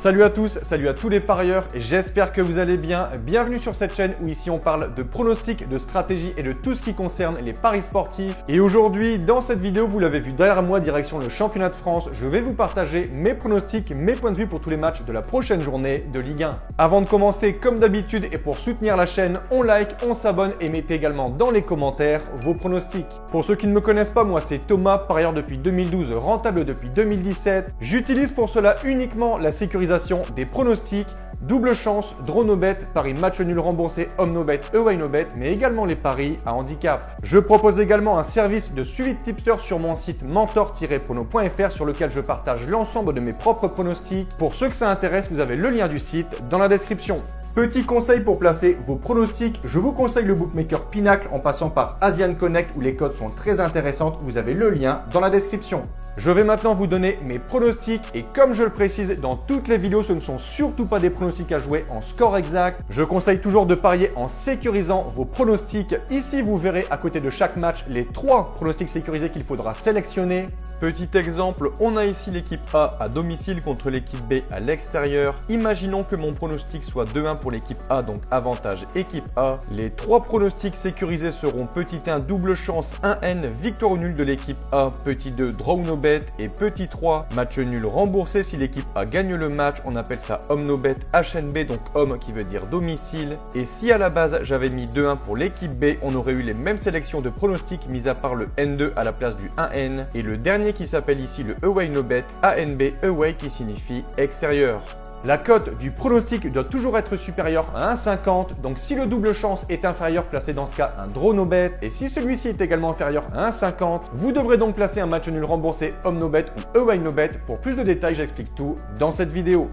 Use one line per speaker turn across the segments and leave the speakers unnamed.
Salut à tous, salut à tous les parieurs et j'espère que vous allez bien. Bienvenue sur cette chaîne où ici on parle de pronostics, de stratégie et de tout ce qui concerne les paris sportifs. Et aujourd'hui, dans cette vidéo, vous l'avez vu derrière moi, direction le championnat de France, je vais vous partager mes pronostics, mes points de vue pour tous les matchs de la prochaine journée de Ligue 1. Avant de commencer, comme d'habitude et pour soutenir la chaîne, on like, on s'abonne et mettez également dans les commentaires vos pronostics. Pour ceux qui ne me connaissent pas, moi c'est Thomas, parieur depuis 2012, rentable depuis 2017. J'utilise pour cela uniquement la sécurisation des pronostics, double chance, draw no bet, paris match nul remboursé, home no bet, away no bet, mais également les paris à handicap. Je propose également un service de suivi de tipster sur mon site mentor-prono.fr sur lequel je partage l'ensemble de mes propres pronostics. Pour ceux que ça intéresse, vous avez le lien du site dans la description. Petit conseil pour placer vos pronostics, je vous conseille le bookmaker Pinacle en passant par Asian Connect où les codes sont très intéressantes, vous avez le lien dans la description. Je vais maintenant vous donner mes pronostics et comme je le précise dans toutes les vidéos, ce ne sont surtout pas des pronostics à jouer en score exact. Je conseille toujours de parier en sécurisant vos pronostics. Ici, vous verrez à côté de chaque match les 3 pronostics sécurisés qu'il faudra sélectionner. Petit exemple, on a ici l'équipe A à domicile contre l'équipe B à l'extérieur. Imaginons que mon pronostic soit 2-1 pour l'équipe A, donc avantage équipe A. Les 3 pronostics sécurisés seront petit 1 double chance 1N, victoire ou nul de l'équipe A, petit 2 draw no bet et petit 3 match nul remboursé si l'équipe A gagne le match. On appelle ça home no bet HNB, donc home qui veut dire domicile. Et si à la base j'avais mis 2-1 pour l'équipe B, on aurait eu les mêmes sélections de pronostics mis à part le N2 à la place du 1N. Et le dernier qui s'appelle ici le away no bet, ANB away qui signifie extérieur. La cote du pronostic doit toujours être supérieure à 1,50. Donc si le double chance est inférieur, placez dans ce cas un draw no bet. Et si celui-ci est également inférieur à 1,50, vous devrez donc placer un match nul remboursé, home no bet ou away no bet. Pour plus de détails, j'explique tout dans cette vidéo.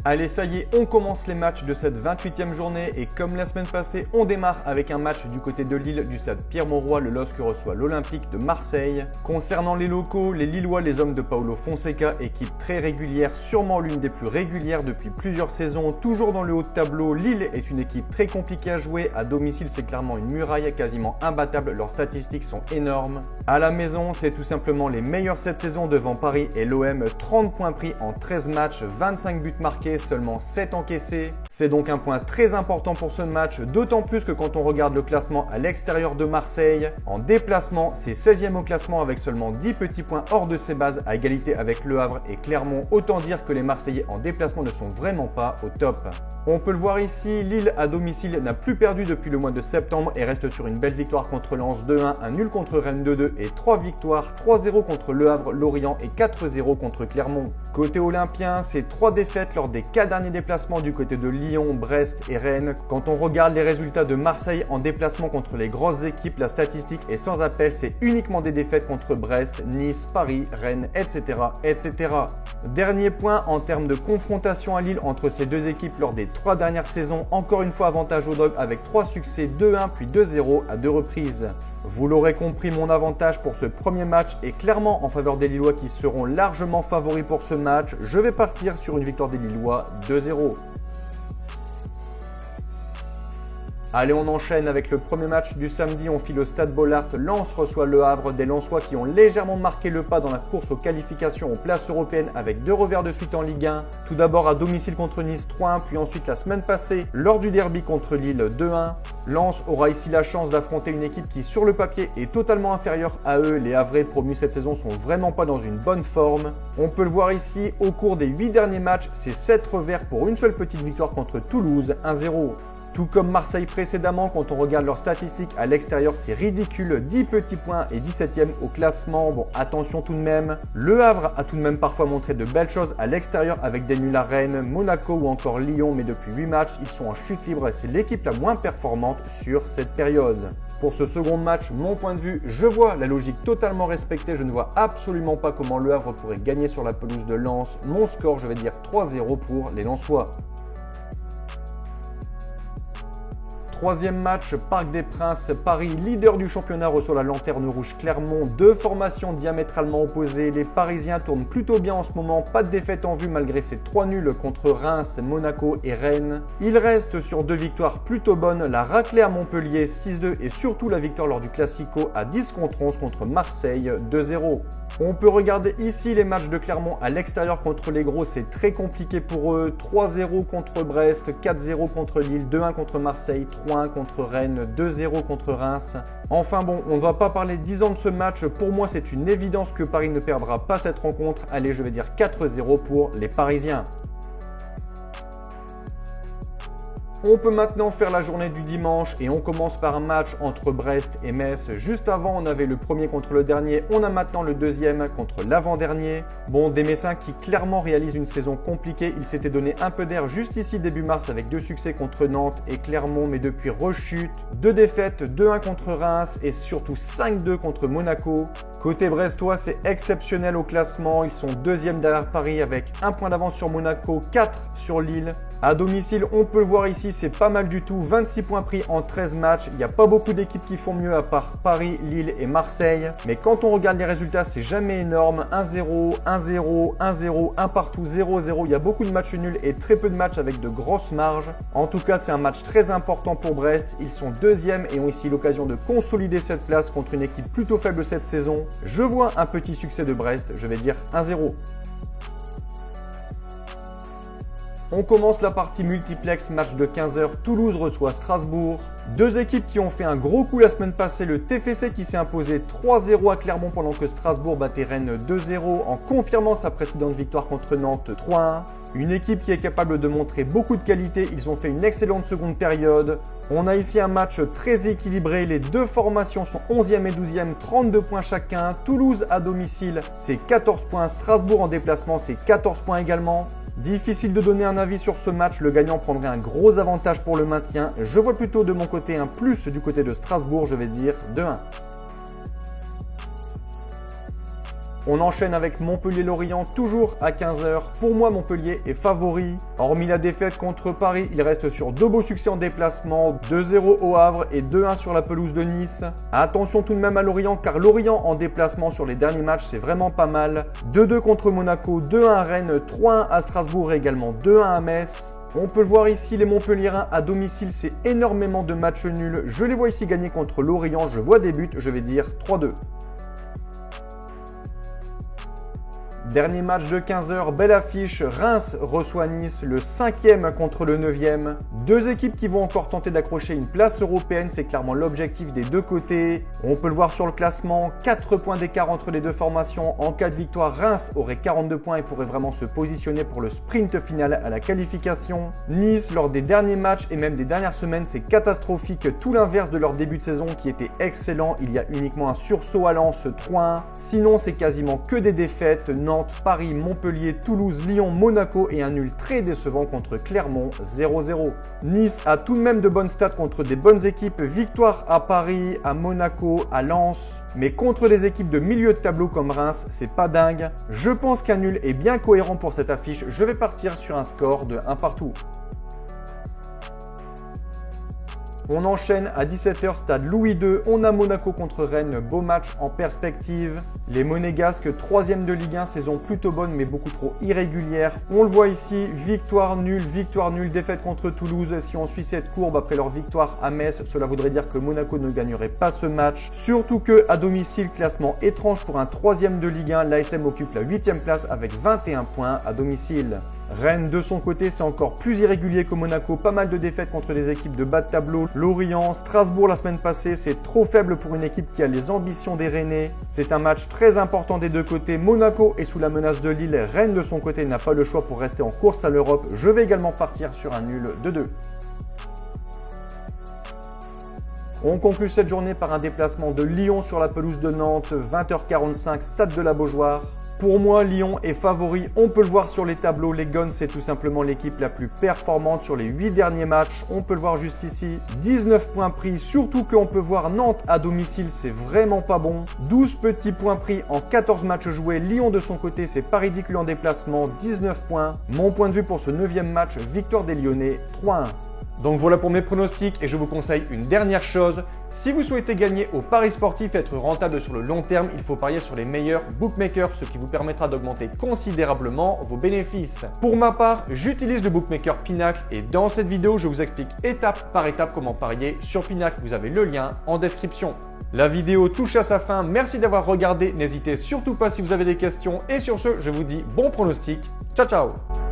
Allez, ça y est, on commence les matchs de cette 28e journée et comme la semaine passée, on démarre avec un match du côté de Lille du stade Pierre-Mauroy. Le LOSC reçoit l'Olympique de Marseille. Concernant les locaux, les Lillois, les hommes de Paulo Fonseca, équipe très régulière, sûrement l'une des plus régulières depuis plusieurs saisons, toujours dans le haut de tableau. Lille est une équipe très compliquée à jouer. À domicile, c'est clairement une muraille quasiment imbattable. Leurs statistiques sont énormes. À la maison, c'est tout simplement les meilleurs cette saison devant Paris et l'OM. 30 points pris en 13 matchs, 25 buts marqués, seulement 7 encaissés. C'est donc un point très important pour ce match, d'autant plus que quand on regarde le classement à l'extérieur de Marseille, en déplacement, c'est 16e au classement avec seulement 10 petits points hors de ses bases à égalité avec Le Havre et Clermont. Autant dire que les Marseillais en déplacement ne sont vraiment pas au top. On peut le voir ici, Lille à domicile n'a plus perdu depuis le mois de septembre et reste sur une belle victoire contre Lens 2-1, un nul contre Rennes 2-2 et 3 victoires, 3-0 contre Le Havre, Lorient et 4-0 contre Clermont. Côté olympien, c'est 3 défaites lors des 4 derniers déplacements du côté de Lyon, Brest et Rennes. Quand on regarde les résultats de Marseille en déplacement contre les grosses équipes, la statistique est sans appel, c'est uniquement des défaites contre Brest, Nice, Paris, Rennes, etc. etc. Dernier point en termes de confrontation à Lille entre ces deux équipes lors des 3 dernières saisons, encore une fois avantage aux Dogs avec 3 succès, 2-1 puis 2-0 à 2 reprises. Vous l'aurez compris, mon avantage pour ce premier match est clairement en faveur des Lillois qui seront largement favoris pour ce match. Je vais partir sur une victoire des Lillois 2-0. Allez, on enchaîne avec le premier match du samedi. On file au stade Bollaert. Lens reçoit Le Havre. Des Lensois qui ont légèrement marqué le pas dans la course aux qualifications aux places européennes avec 2 revers de suite en Ligue 1. Tout d'abord à domicile contre Nice 3-1, puis ensuite la semaine passée lors du derby contre Lille 2-1. Lens aura ici la chance d'affronter une équipe qui sur le papier est totalement inférieure à eux. Les Havrais promus cette saison sont vraiment pas dans une bonne forme. On peut le voir ici, au cours des 8 derniers matchs, c'est 7 revers pour une seule petite victoire contre Toulouse 1-0. Tout comme Marseille précédemment, quand on regarde leurs statistiques à l'extérieur, c'est ridicule. 10 petits points et 17e au classement. Bon, attention tout de même. Le Havre a tout de même parfois montré de belles choses à l'extérieur avec des nuls à Rennes, Monaco ou encore Lyon. Mais depuis 8 matchs, ils sont en chute libre et c'est l'équipe la moins performante sur cette période. Pour ce second match, mon point de vue, je vois la logique totalement respectée. Je ne vois absolument pas comment Le Havre pourrait gagner sur la pelouse de Lens. Mon score, je vais dire 3-0 pour les Lensois. Troisième match, Parc des Princes, Paris, leader du championnat, reçoit la Lanterne Rouge Clermont. 2 formations diamétralement opposées. Les Parisiens tournent plutôt bien en ce moment. Pas de défaite en vue malgré ces 3 nuls contre Reims, Monaco et Rennes. Il reste sur 2 victoires plutôt bonnes. La raclée à Montpellier 6-2 et surtout la victoire lors du Classico à 10 contre 11 contre Marseille 2-0. On peut regarder ici les matchs de Clermont à l'extérieur contre les gros, c'est très compliqué pour eux. 3-0 contre Brest, 4-0 contre Lille, 2-1 contre Marseille, 3-1 contre Rennes, 2-0 contre Reims. Enfin bon, on ne va pas parler 10 ans de ce match. Pour moi, c'est une évidence que Paris ne perdra pas cette rencontre. Allez, je vais dire 4-0 pour les Parisiens. On peut maintenant faire la journée du dimanche et on commence par un match entre Brest et Metz. Juste avant, on avait le premier contre le dernier. On a maintenant le deuxième contre l'avant-dernier. Bon, des Messins qui clairement réalisent une saison compliquée. Ils s'étaient donné un peu d'air juste ici début mars avec 2 succès contre Nantes et Clermont, mais depuis rechute. 2 défaites, 2-1 contre Reims et surtout 5-2 contre Monaco. Côté brestois, c'est exceptionnel au classement. Ils sont deuxième derrière Paris avec 1 point d'avance sur Monaco, 4 sur Lille. À domicile, on peut le voir ici, c'est pas mal du tout. 26 points pris en 13 matchs. Il n'y a pas beaucoup d'équipes qui font mieux à part Paris, Lille et Marseille. Mais quand on regarde les résultats, c'est jamais énorme. 1-0, 1-0, 1-0, 1 partout, 0-0. Il y a beaucoup de matchs nuls et très peu de matchs avec de grosses marges. En tout cas, c'est un match très important pour Brest. Ils sont deuxièmes et ont ici l'occasion de consolider cette place contre une équipe plutôt faible cette saison. Je vois un petit succès de Brest, je vais dire 1-0. On commence la partie multiplex, match de 15h, Toulouse reçoit Strasbourg. 2 équipes qui ont fait un gros coup la semaine passée, le TFC qui s'est imposé 3-0 à Clermont pendant que Strasbourg battait Rennes 2-0 en confirmant sa précédente victoire contre Nantes 3-1. Une équipe qui est capable de montrer beaucoup de qualité, ils ont fait une excellente seconde période. On a ici un match très équilibré, les 2 formations sont 11e et 12e, 32 points chacun. Toulouse à domicile, c'est 14 points, Strasbourg en déplacement, c'est 14 points également. Difficile de donner un avis sur ce match, le gagnant prendrait un gros avantage pour le maintien. Je vois plutôt de mon côté un plus du côté de Strasbourg, je vais dire 2-1. On enchaîne avec Montpellier-Lorient, toujours à 15h. Pour moi, Montpellier est favori. Hormis la défaite contre Paris, il reste sur 2 beaux succès en déplacement, 2-0 au Havre et 2-1 sur la pelouse de Nice. Attention tout de même à Lorient, car Lorient en déplacement sur les derniers matchs, c'est vraiment pas mal. 2-2 contre Monaco, 2-1 à Rennes, 3-1 à Strasbourg et également 2-1 à Metz. On peut le voir ici, les Montpelliérains à domicile, c'est énormément de matchs nuls. Je les vois ici gagner contre Lorient, je vois des buts, je vais dire 3-2. Dernier match de 15h, belle affiche, Reims reçoit Nice, le 5e contre le 9e. 2 équipes qui vont encore tenter d'accrocher une place européenne, c'est clairement l'objectif des 2 côtés. On peut le voir sur le classement, 4 points d'écart entre les 2 formations. En cas de victoire, Reims aurait 42 points et pourrait vraiment se positionner pour le sprint final à la qualification. Nice, lors des derniers matchs et même des dernières semaines, c'est catastrophique, tout l'inverse de leur début de saison qui était excellent. Il y a uniquement un sursaut à Lens, 3-1. Sinon, c'est quasiment que des défaites. Nantes, Paris, Montpellier, Toulouse, Lyon, Monaco et un nul très décevant contre Clermont, 0-0. Nice a tout de même de bonnes stats contre des bonnes équipes, victoire à Paris, à Monaco, à Lens. Mais contre des équipes de milieu de tableau comme Reims, c'est pas dingue. Je pense qu'un nul est bien cohérent pour cette affiche, je vais partir sur un score de 1 partout. On enchaîne à 17h, stade Louis II, on a Monaco contre Rennes, beau match en perspective. Les Monégasques, 3e de Ligue 1, saison plutôt bonne mais beaucoup trop irrégulière. On le voit ici, victoire nulle, défaite contre Toulouse. Si on suit cette courbe après leur victoire à Metz, cela voudrait dire que Monaco ne gagnerait pas ce match. Surtout que à domicile, classement étrange pour un 3e de Ligue 1, l'ASM occupe la 8e place avec 21 points à domicile. Rennes de son côté, c'est encore plus irrégulier que Monaco, pas mal de défaites contre des équipes de bas de tableau. Lorient, Strasbourg la semaine passée, c'est trop faible pour une équipe qui a les ambitions des Rennais. C'est un match très important des 2 côtés. Monaco est sous la menace de Lille, Rennes de son côté n'a pas le choix pour rester en course à l'Europe. Je vais également partir sur un nul de 2. On conclut cette journée par un déplacement de Lyon sur la pelouse de Nantes, 20h45, stade de la Beaujoire. Pour moi, Lyon est favori, on peut le voir sur les tableaux, les Guns c'est tout simplement l'équipe la plus performante sur les 8 derniers matchs, on peut le voir juste ici, 19 points pris, surtout qu'on peut voir Nantes à domicile, c'est vraiment pas bon, 12 petits points pris en 14 matchs joués, Lyon de son côté c'est pas ridicule en déplacement, 19 points, mon point de vue pour ce 9e match, victoire des Lyonnais, 3-1. Donc voilà pour mes pronostics et je vous conseille une dernière chose. Si vous souhaitez gagner au paris sportif et être rentable sur le long terme, il faut parier sur les meilleurs bookmakers, ce qui vous permettra d'augmenter considérablement vos bénéfices. Pour ma part, j'utilise le bookmaker Pinacle et dans cette vidéo, je vous explique étape par étape comment parier sur Pinacle. Vous avez le lien en description. La vidéo touche à sa fin, merci d'avoir regardé, n'hésitez surtout pas si vous avez des questions et sur ce, je vous dis bon pronostic, ciao ciao.